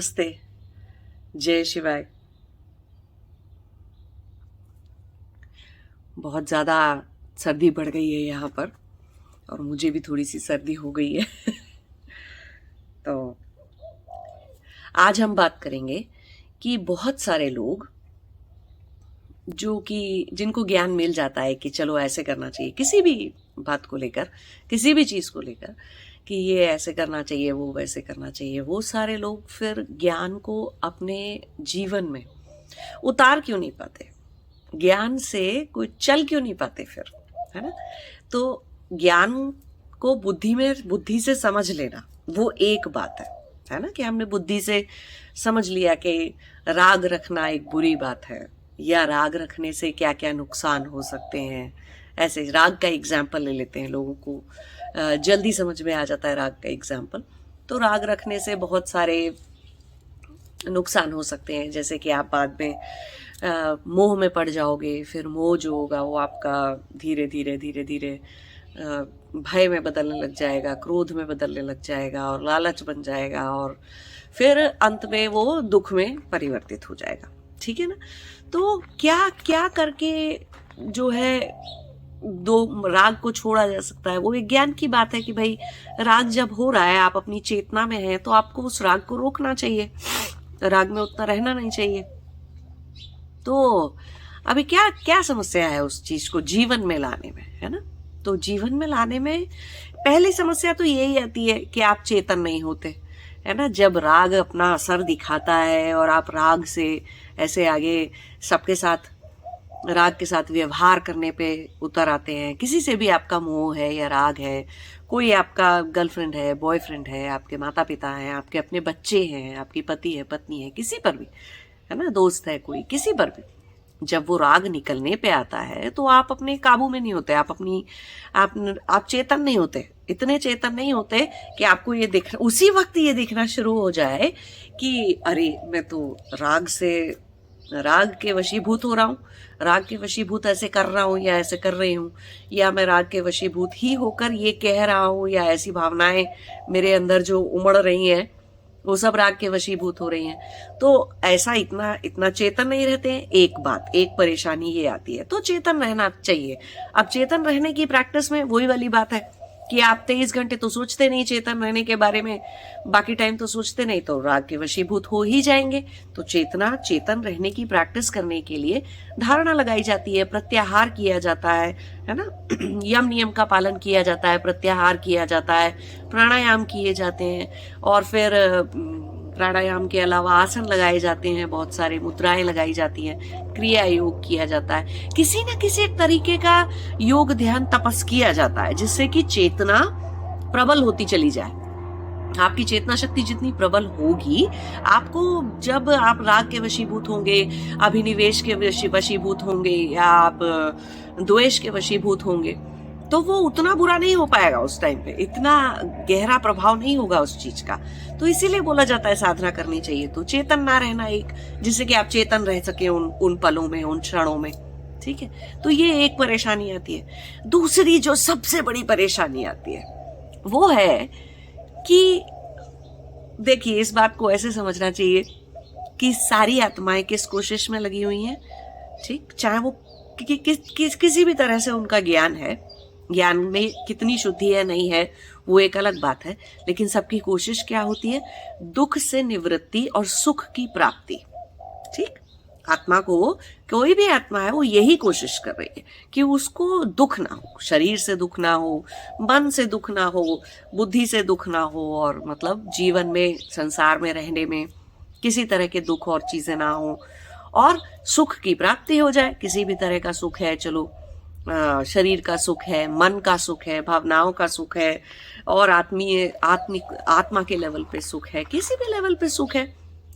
नमस्ते। जय शिवाय। बहुत ज़्यादा सर्दी बढ़ गई है यहाँ पर और मुझे भी थोड़ी सी सर्दी हो गई है। तो आज हम बात करेंगे कि बहुत सारे लोग जो कि जिनको ज्ञान मिल जाता है कि चलो ऐसे करना चाहिए, किसी भी बात को लेकर, किसी भी चीज़ को लेकर, कि ये ऐसे करना चाहिए, वो वैसे करना चाहिए, वो सारे लोग फिर ज्ञान को अपने जीवन में उतार क्यों नहीं पाते? ज्ञान से कोई चल क्यों नहीं पाते फिर, है ना? तो ज्ञान को बुद्धि से समझ लेना वो एक बात है ना, कि हमने बुद्धि से समझ लिया कि राग रखना एक बुरी बात है, या राग रखने से क्या क्या नुकसान हो सकते हैं। ऐसे राग का एग्जाम्पल ले लेते हैं, लोगों को जल्दी समझ में आ जाता है राग का एग्जाम्पल। तो राग रखने से बहुत सारे नुकसान हो सकते हैं, जैसे कि आप बाद में मोह में पड़ जाओगे। फिर मोह जो होगा वो आपका धीरे धीरे धीरे धीरे भय में बदलने लग जाएगा, क्रोध में बदलने लग जाएगा और लालच बन जाएगा, और फिर अंत में वो दुख में परिवर्तित हो जाएगा। ठीक है ना? तो क्या क्या करके जो है दो राग को छोड़ा जा सकता है, वो एक ज्ञान की बात है कि भाई राग जब हो रहा है, आप अपनी चेतना में हैं, तो आपको उस राग को रोकना चाहिए, राग में उतना रहना नहीं चाहिए। तो अभी क्या क्या समस्या है उस चीज को जीवन में लाने में, है ना? तो जीवन में लाने में पहली समस्या तो यही आती है कि आप चेतन नहीं होते, है ना? जब राग अपना असर दिखाता है और आप राग से ऐसे आगे सबके साथ राग के साथ व्यवहार करने पे उतर आते हैं, किसी से भी आपका मोह है या राग है, कोई आपका गर्लफ्रेंड है, बॉयफ्रेंड है, आपके माता पिता हैं, आपके अपने बच्चे हैं, आपकी पति है, पत्नी है, किसी पर भी, है ना, दोस्त है कोई, किसी पर भी जब वो राग निकलने पे आता है तो आप अपने काबू में नहीं होते, आप चेतन नहीं होते, इतने चेतन नहीं होते कि आपको ये दिख उसी वक्त ये दिखना शुरू हो जाए कि अरे मैं तो राग के वशीभूत हो रहा हूँ, राग के वशीभूत ऐसे कर रहा हूँ या ऐसे कर रही हूँ, या मैं राग के वशीभूत ही होकर ये कह रहा हूँ, या ऐसी भावनाएं मेरे अंदर जो उमड़ रही हैं वो सब राग के वशीभूत हो रही हैं। तो ऐसा इतना इतना चेतन नहीं रहते हैं। एक परेशानी ये आती है, तो चेतन रहना चाहिए। अब चेतन रहने की प्रैक्टिस में वही वाली बात है कि आप 23 घंटे तो सोचते नहीं चेतन रहने के बारे में, बाकी टाइम तो सोचते नहीं, तो राग के वशीभूत हो ही जाएंगे। तो चेतन रहने की प्रैक्टिस करने के लिए धारणा लगाई जाती है, प्रत्याहार किया जाता है ना? यम नियम का पालन किया जाता है, प्रत्याहार किया जाता है, प्राणायाम किए जाते हैं, और फिर प्राणायाम के अलावा आसन लगाए जाते हैं, बहुत सारे मुद्राएं लगाई जाती हैं, क्रिया योग किया जाता है, किसी न किसी तरीके का योग ध्यान तपस किया जाता है, जिससे कि चेतना प्रबल होती चली जाए। आपकी चेतना शक्ति जितनी प्रबल होगी, आपको जब आप राग के वशीभूत होंगे, अभिनिवेश के वशीभूत होंगे, या आप द्वेष के वशीभूत होंगे, तो वो उतना बुरा नहीं हो पाएगा उस टाइम पे, इतना गहरा प्रभाव नहीं होगा उस चीज का। तो इसीलिए बोला जाता है साधना करनी चाहिए। तो चेतन ना रहना एक, जिससे कि आप चेतन रह सके उन पलों में, उन क्षणों में। ठीक है? तो ये एक परेशानी आती है। दूसरी जो सबसे बड़ी परेशानी आती है वो है कि देखिए, इस बात को ऐसे समझना चाहिए कि सारी आत्माएं किस कोशिश में लगी हुई हैं, ठीक? चाहे वो किसी भी तरह से उनका ज्ञान है, ज्ञान में कितनी शुद्धि है नहीं है वो एक अलग बात है, लेकिन सबकी कोशिश क्या होती है? दुख से निवृत्ति और सुख की प्राप्ति। ठीक? आत्मा को, कोई भी आत्मा है, वो यही कोशिश कर रही है कि उसको दुख ना हो, शरीर से दुख ना हो, मन से दुख ना हो, बुद्धि से दुख ना हो, और मतलब जीवन में, संसार में रहने में किसी तरह के दुख और चीजें ना हो, और सुख की प्राप्ति हो जाए। किसी भी तरह का सुख है, चलो शरीर का सुख है, मन का सुख है, भावनाओं का सुख है, और आत्मा के लेवल पे सुख है, किसी भी लेवल पे सुख है,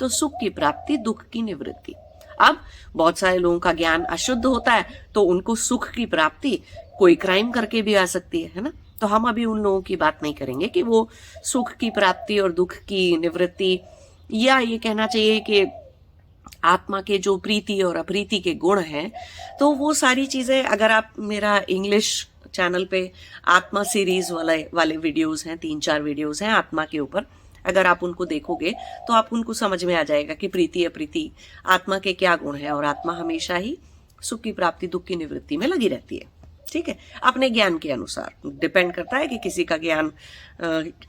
तो सुख की प्राप्ति, दुख की निवृत्ति। अब बहुत सारे लोगों का ज्ञान अशुद्ध होता है, तो उनको सुख की प्राप्ति कोई क्राइम करके भी आ सकती है ना? तो हम अभी उन लोगों की बात नहीं करेंगे कि वो सुख की प्राप्ति और दुख की निवृत्ति, या ये कहना चाहिए कि आत्मा के जो प्रीति और अप्रीति के गुण हैं, तो वो सारी चीजें, अगर आप मेरा इंग्लिश चैनल पे आत्मा सीरीज वाले वीडियोस हैं, 3-4 वीडियोस हैं आत्मा के ऊपर, अगर आप उनको देखोगे तो आप उनको समझ में आ जाएगा कि प्रीति अप्रीति आत्मा के क्या गुण है, और आत्मा हमेशा ही सुख की प्राप्ति दुख की निवृत्ति में लगी रहती है। ठीक है, अपने ज्ञान के अनुसार डिपेंड करता है कि किसी का ज्ञान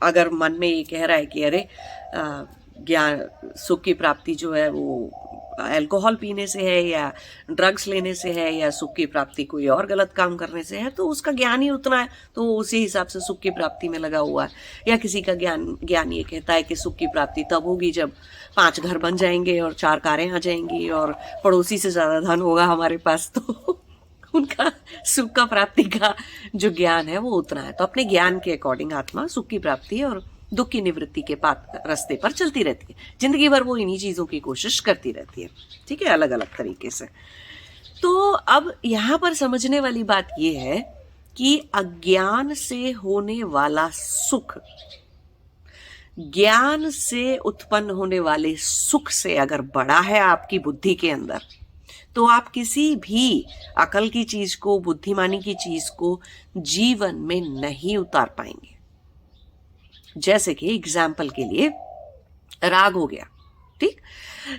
अगर मन में ये कह रहा है कि अरे ज्ञान सुख की प्राप्ति जो है वो अल्कोहल पीने से है या ड्रग्स लेने से है या सुख की प्राप्ति कोई और गलत काम करने से है, तो उसका ज्ञान ही उतना है, तो वो उसी हिसाब से सुख की प्राप्ति में लगा हुआ है। या किसी का ज्ञान ये कहता है कि सुख की प्राप्ति तब होगी जब 5 घर बन जाएंगे और 4 कारें आ जाएंगी और पड़ोसी से ज़्यादा धन होगा हमारे पास, तो उनका सुख का प्राप्ति का जो ज्ञान है वो उतना है। तो अपने ज्ञान के अकॉर्डिंग आत्मा सुख की प्राप्ति और दुख की निवृत्ति के रास्ते पर चलती रहती है। जिंदगी भर वो इन्हीं चीजों की कोशिश करती रहती है, ठीक है, अलग अलग तरीके से। तो अब यहाँ पर समझने वाली बात यह है कि अज्ञान से होने वाला सुख ज्ञान से उत्पन्न होने वाले सुख से अगर बड़ा है आपकी बुद्धि के अंदर, तो आप किसी भी अकल की चीज को, बुद्धिमानी की चीज को जीवन में नहीं उतार पाएंगे। जैसे कि एग्जाम्पल के लिए राग हो गया, ठीक,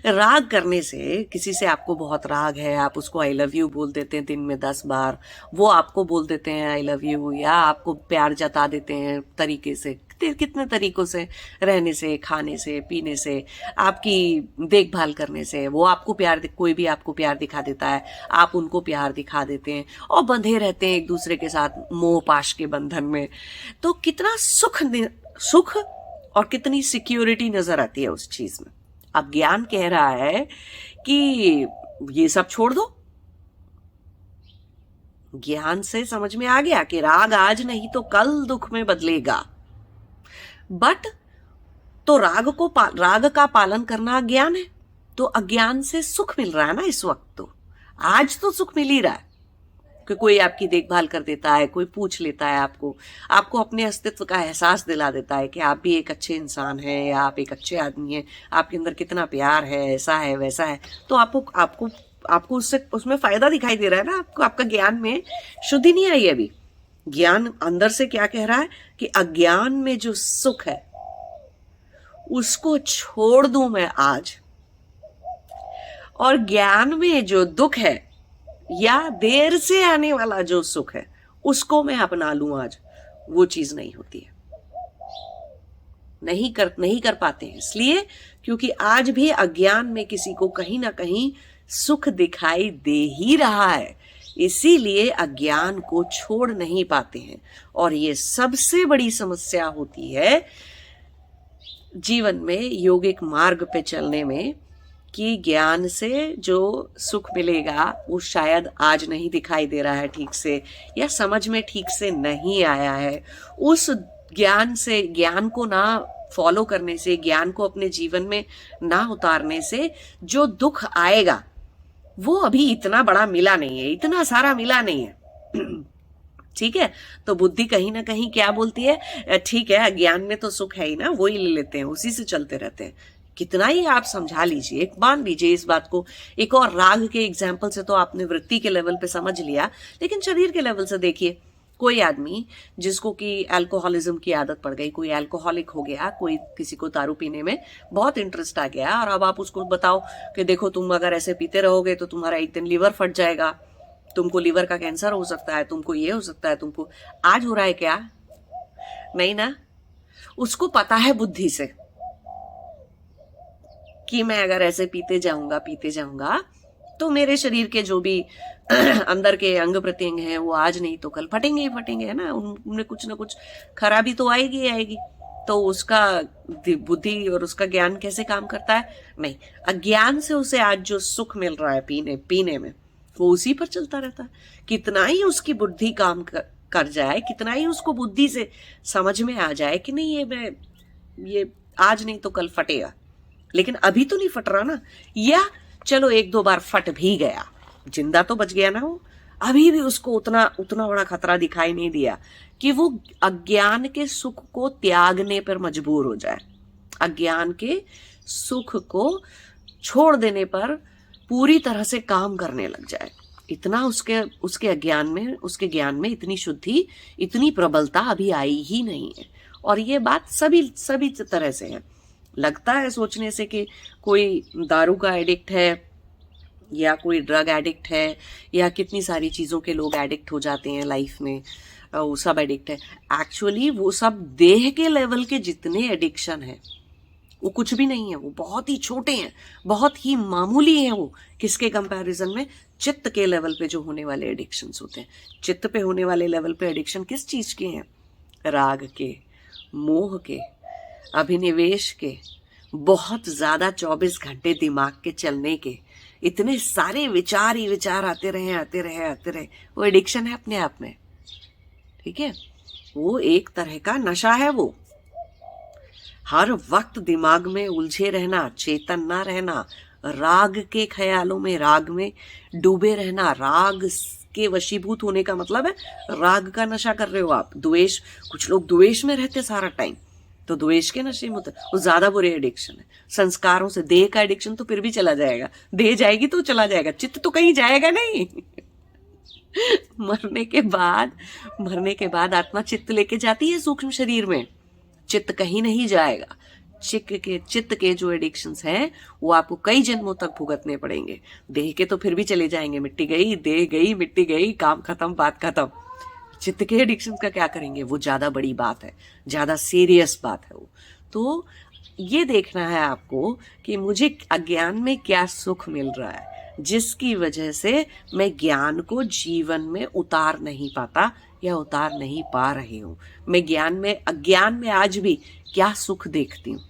राग करने से किसी से आपको बहुत राग है, आप उसको आई लव यू बोल देते हैं दिन में 10 बार, वो आपको बोल देते हैं आई लव यू, या आपको प्यार जता देते हैं तरीके से, कितने तरीकों से, रहने से, खाने से, पीने से, आपकी देखभाल करने से, वो आपको प्यार, कोई भी आपको प्यार दिखा देता है, आप उनको प्यार दिखा देते हैं और बंधे रहते हैं एक दूसरे के साथ मोह पाश के बंधन में। तो कितना सुख और कितनी सिक्योरिटी नजर आती है उस चीज में। अब ज्ञान कह रहा है कि ये सब छोड़ दो। ज्ञान से समझ में आ गया कि राग आज नहीं तो कल दुख में बदलेगा, बट तो राग का पालन करना अज्ञान है, तो अज्ञान से सुख मिल रहा है ना इस वक्त। तो आज तो सुख मिल ही रहा है कि कोई आपकी देखभाल कर देता है, कोई पूछ लेता है आपको अपने अस्तित्व का एहसास दिला देता है कि आप भी एक अच्छे इंसान हैं या आप एक अच्छे आदमी हैं, आपके अंदर कितना प्यार है, ऐसा है वैसा है। तो आपको उसमें फायदा दिखाई दे रहा है ना, आपका ज्ञान में शुद्धि नहीं आई अभी। ज्ञान अंदर से क्या कह रहा है कि अज्ञान में जो सुख है उसको छोड़ दूं मैं आज, और ज्ञान में जो दुख है या देर से आने वाला जो सुख है उसको मैं अपना लूं आज। वो चीज नहीं होती है, नहीं कर पाते हैं, इसलिए क्योंकि आज भी अज्ञान में किसी को कहीं ना कहीं सुख दिखाई दे ही रहा है, इसीलिए अज्ञान को छोड़ नहीं पाते हैं। और ये सबसे बड़ी समस्या होती है जीवन में, योगिक मार्ग पे चलने में, कि ज्ञान से जो सुख मिलेगा वो शायद आज नहीं दिखाई दे रहा है ठीक से, या समझ में ठीक से नहीं आया है। उस ज्ञान को ना फॉलो करने से, ज्ञान को अपने जीवन में ना उतारने से जो दुख आएगा वो अभी इतना बड़ा मिला नहीं है, इतना सारा मिला नहीं है। ठीक है, तो बुद्धि कहीं ना कहीं क्या बोलती है, ठीक है ज्ञान में तो सुख है ही ना, वही ले लेते हैं, उसी से चलते रहते हैं। कितना ही आप समझा लीजिए, मान लीजिए इस बात को, एक और राग के एग्जाम्पल से तो आपने वृत्ति के लेवल पे समझ लिया, लेकिन शरीर के लेवल से देखिए, कोई आदमी जिसको कि अल्कोहलिज्म की आदत पड़ गई, कोई अल्कोहलिक हो गया, कोई किसी को दारू पीने में बहुत इंटरेस्ट आ गया, और अब आप उसको बताओ कि देखो तुम अगर ऐसे पीते रहोगे तो तुम्हारा एक दिन लीवर फट जाएगा, तुमको लीवर का कैंसर हो सकता है, तुमको ये हो सकता है, तुमको आज हो रहा है क्या? नहीं ना। उसको पता है बुद्धि से कि मैं अगर ऐसे पीते जाऊंगा तो मेरे शरीर के जो भी अंदर के अंग प्रत्यंग हैं वो आज नहीं तो कल फटेंगे ही फटेंगे, है ना, उनमें कुछ ना कुछ खराबी तो आएगी ही आएगी। तो उसका बुद्धि और उसका ज्ञान कैसे काम करता है? नहीं, अज्ञान से उसे आज जो सुख मिल रहा है पीने में, वो उसी पर चलता रहता है। कितना ही उसकी बुद्धि काम कर जाए, कितना ही उसको बुद्धि से समझ में आ जाए कि नहीं ये आज नहीं तो कल फटेगा, लेकिन अभी तो नहीं फट रहा ना, या चलो 1-2 बार फट भी गया, जिंदा तो बच गया ना वो, अभी भी उसको उतना बड़ा खतरा दिखाई नहीं दिया कि वो अज्ञान के सुख को त्यागने पर मजबूर हो जाए, अज्ञान के सुख को छोड़ देने पर पूरी तरह से काम करने लग जाए। इतना उसके ज्ञान में इतनी शुद्धि, इतनी प्रबलता अभी आई ही नहीं है। और ये बात सभी सभी तरह से है। लगता है सोचने से कि कोई दारू का एडिक्ट है या कोई ड्रग एडिक्ट है या कितनी सारी चीज़ों के लोग एडिक्ट हो जाते हैं लाइफ में, वो सब एडिक्ट है। एक्चुअली वो सब देह के लेवल के जितने एडिक्शन है वो कुछ भी नहीं है, वो बहुत ही छोटे हैं, बहुत ही मामूली हैं वो। किसके कंपैरिजन में? चित्त के लेवल पे जो होने वाले एडिक्शंस होते हैं। चित्त पे होने वाले लेवल पे एडिक्शन किस चीज के हैं? राग के, मोह के, अभिनिवेश के, बहुत ज्यादा 24 घंटे दिमाग के चलने के, इतने सारे विचार ही विचार आते रहे आते रहे आते रहे, वो एडिक्शन है अपने आप में। ठीक है, वो एक तरह का नशा है। वो हर वक्त दिमाग में उलझे रहना, चेतन ना रहना, राग के ख्यालों में, राग में डूबे रहना, राग के वशीभूत होने का मतलब है राग का नशा कर रहे हो आप। द्वेष, कुछ लोग द्वेष में रहते सारा टाइम, तो द्वेष के नशे में होते, वो ज्यादा बुरे एडिक्शन है। संस्कारों से, देह का एडिक्शन तो फिर भी चला जाएगा, देह जाएगी तो चला जाएगा, चित्त तो कहीं जाएगा नहीं। मरने के बाद आत्मा चित्त लेके जाती है सूक्ष्म शरीर में, चित्त कहीं नहीं जाएगा। चित्त के जो एडिक्शंस हैं वो आपको कई जन्मों तक भुगतने पड़ेंगे। देह के तो फिर भी चले जाएंगे, मिट्टी गई, देह गई, मिट्टी गई, काम खत्म, बात खत्म। चित्त के एडिक्शन का क्या करेंगे? वो ज्यादा बड़ी बात है, ज्यादा सीरियस बात है वो। तो ये देखना है आपको कि मुझे अज्ञान में क्या सुख मिल रहा है, जिसकी वजह से मैं ज्ञान को जीवन में उतार नहीं पाता या उतार नहीं पा रही हूँ। मैं अज्ञान में आज भी क्या सुख देखती हूँ,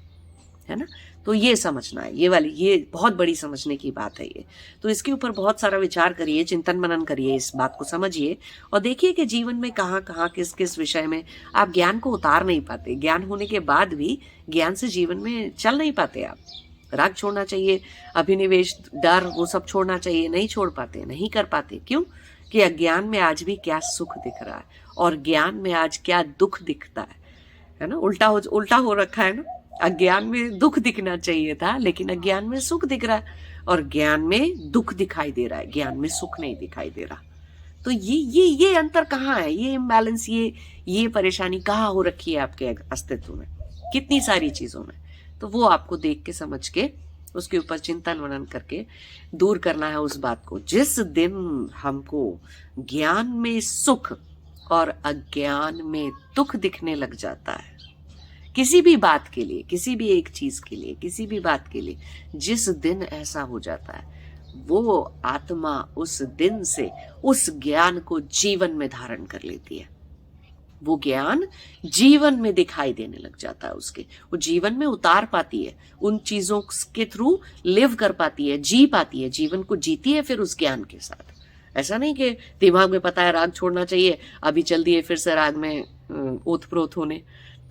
है ना? तो ये समझना है, ये बहुत बड़ी समझने की बात है ये। तो इसके ऊपर बहुत सारा विचार करिए, चिंतन मनन करिए, इस बात को समझिए और देखिए कि जीवन में कहाँ कहाँ किस किस विषय में आप ज्ञान को उतार नहीं पाते। ज्ञान होने के बाद भी ज्ञान से जीवन में चल नहीं पाते आप। राग छोड़ना चाहिए, अभिनिवेश, डर, वो सब छोड़ना चाहिए, नहीं छोड़ पाते, नहीं कर पाते। क्यों? कि अज्ञान में आज भी क्या सुख दिख रहा है और ज्ञान में आज क्या दुख दिखता है ना? उल्टा हो रखा है ना। अज्ञान में दुख दिखना चाहिए था, लेकिन अज्ञान में सुख दिख रहा है और ज्ञान में दुख दिखाई दे रहा है, ज्ञान में सुख नहीं दिखाई दे रहा। तो ये अंतर कहाँ है? ये इम्बैलेंस, ये परेशानी कहाँ हो रखी है आपके अस्तित्व में, कितनी सारी चीजों में। तो वो आपको देख के, समझ के, उसके ऊपर चिंतन मनन करके दूर करना है उस बात को। जिस दिन हमको ज्ञान में सुख और अज्ञान में दुख दिखने लग जाता है, किसी भी बात के लिए, किसी भी एक चीज के लिए, किसी भी बात के लिए, जिस दिन ऐसा हो जाता है, वो आत्मा उस दिन से उस ज्ञान को जीवन में धारण कर लेती है। वो ज्ञान जीवन में दिखाई देने लग जाता है उसके, वो जीवन में उतार पाती है, उन चीजों के थ्रू लिव कर पाती है, जी पाती है, जीवन को जीती है फिर उस ज्ञान के साथ। ऐसा नहीं कि दिमाग में पता है राग छोड़ना चाहिए, अभी चल दिए फिर से राग में ओत-प्रोत होने।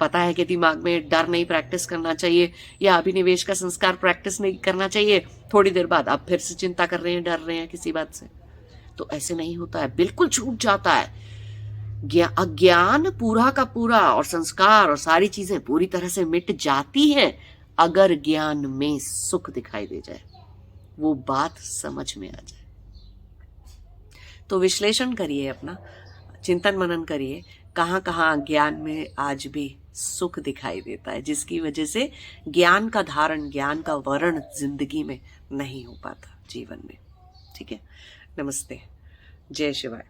पता है कि दिमाग में डर नहीं प्रैक्टिस करना चाहिए या अभिनिवेश का संस्कार प्रैक्टिस नहीं करना चाहिए, थोड़ी देर बाद अब फिर से चिंता कर रहे हैं, डर रहे हैं किसी बात से। तो ऐसे नहीं होता है, बिल्कुल छूट जाता है। अज्ञान पूरा का पूरा और संस्कार और सारी चीजें पूरी तरह से मिट जाती हैं अगर ज्ञान में सुख दिखाई दे जाए, वो बात समझ में आ जाए। तो विश्लेषण करिए अपना, चिंतन मनन करिए, कहाँ कहाँ ज्ञान में आज भी सुख दिखाई देता है, जिसकी वजह से ज्ञान का धारण, ज्ञान का वर्ण जिंदगी में नहीं हो पाता, जीवन में। ठीक है, नमस्ते, जय शिवाय।